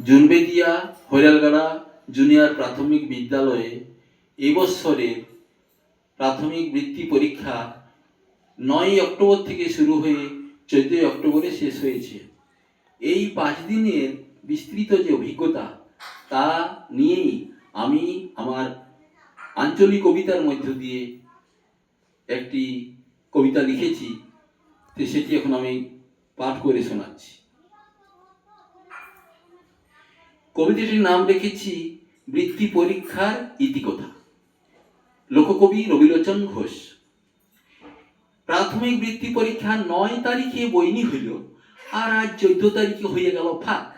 Junbedia হৈরালগাড়া junior প্রাথমিক বিদ্যালয়ে এবছরের প্রাথমিক বৃত্তি পরীক্ষা 9 অক্টোবর থেকে শুরু হয়ে 14 অক্টোবরে শেষ হয়েছে। এই 5 দিনের বিস্তৃত যে অভিজ্ঞতা তা নিয়েই আমি আমার আঞ্চলিক কবিতার মধ্য দিয়ে একটি কবিতা লিখেছি, তো সেটি এখন আমি পাঠ করে শোনাচ্ছি। কবিতাটির নাম রেখেছি বৃত্তি পরীক্ষার ইতিকথা। লোককবি রবিলোচন ঘোষ। প্রাথমিক বৃত্তি পরীক্ষা 9 তারিখে বইনি হইল, আর আজ 14 তারিখে হয়ে গেল ফাঁক।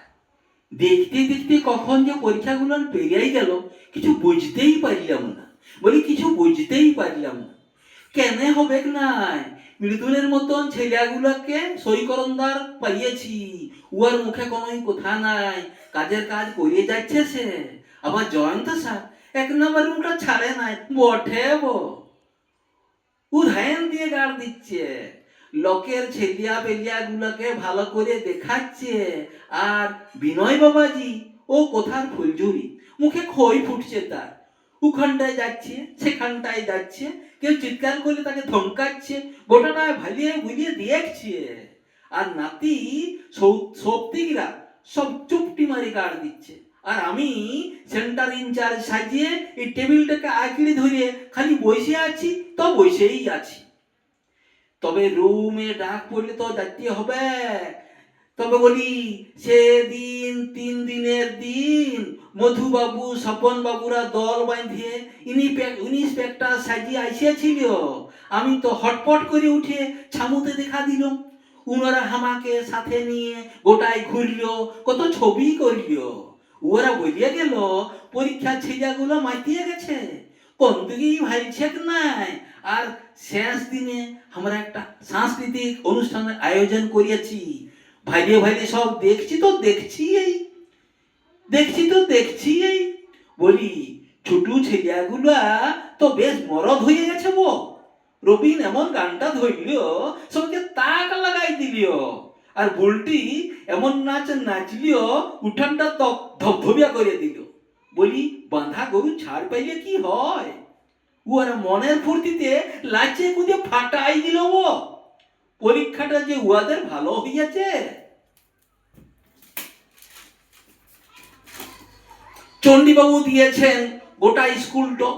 দেখতে দেখতে কখন যে পরীক্ষাগুলো পেরিয়েই গেল কিছু বুঝতেই পারলাম না। কিছু বুঝতেই পারলাম না। কেনে হবে নাই মৃদুলের মতন ছেলেগুলোকে সইকরণদার পাইয়েছি, উয়ার মুখে কোনো কথা নাই, কাজের কাজ করিয়ে যাচ্ছে সে। আবার জয়ন্ত স্যার 1 নম্বর মুখটা ছাড়ে নাই, বটে উদাহরণ দিয়ে গাড় দিচ্ছে, লোকের ছেলিয়া পেলিয়া গুলোকে ভালো করে দেখাচ্ছে। আর বিনয় বাবাজি ও কথার ফুলঝুরি, মুখে খই ফুটছে তার। ওখানটায় যাচ্ছে সেখানটায় যাচ্ছে, কেউ চিৎকার করে তাকে ধমকাচ্ছে, গোটাটা ভালিয়ে বুঝিয়ে দেখছে। আর নাতি সত্যিরা সব চুপটি মারি গাড় দিচ্ছে। আর আমি সেন্টার ইনচার্জ সাজিয়ে এই টেবিলটাকে আঁকড়ে ধরে খালি বসে আছি, তো বসেই আছি। তবে রুমে ডাক পড়লে তো যাইতে হবে। তবে বলি, সেদিন 3 দিনের দিন মধুবাবু স্বপন বাবুরা দল বাঁধিয়ে ইন্সপেক্টর সাজিয়ে আসিয়াছিল। আমি তো হটপট করে উঠে ছামুতে দেখা দিল। উনারা আমাকে সাথে নিয়ে গোটায় ঘুরল, কত ছবি করল। ওরা বলিয়া গেল পরীক্ষা ছেলেগুলো মাতিয়ে গেছে, কোন দিকেই ভাইছে নাই। আর শেষ দিনে আমরা একটা সাংস্কৃতিক অনুষ্ঠানের আয়োজন করিয়াছি। ভাইরে ভাইরে সব দেখছি তো দেখছি এই বলি, ছোট ছেলেগুলা তো বেশ মরদ হয়ে গেছে। রবিন এমন গানটা ধরল, সবকে তাক লাগাই দিল। আর বুলটি এমন নাচ নাচল, উঠানটা তো ধবধবিয়া করে দিল। বলি, বাঁধা গরু ছাড় পাইলে কি হয়? ওরা মনের ফুর্তিতে লাচে কুদে ফাটাই দিল। পরীক্ষাটা যে উহাদের ভালো হইয়াছে। চণ্ডীবাবু দিয়েছেন গোটা স্কুলটা,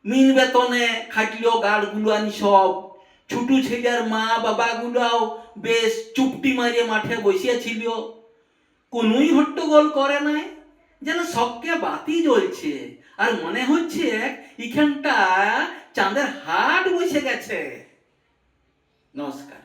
মিন বেতনে খাটলো গার্ডগুলো আনি সব। ছোট ছেলের মা বাবা গুলাও বেশ চুপটি মারিয়ে মাঠে বসিয়াছিল, কোনোই হট্টগোল করে নাই, যেন সবকে বাতি জ্বলছে। আর মনে হচ্ছে এখানটা চাঁদের হাট বসে গেছে। নমস্কার।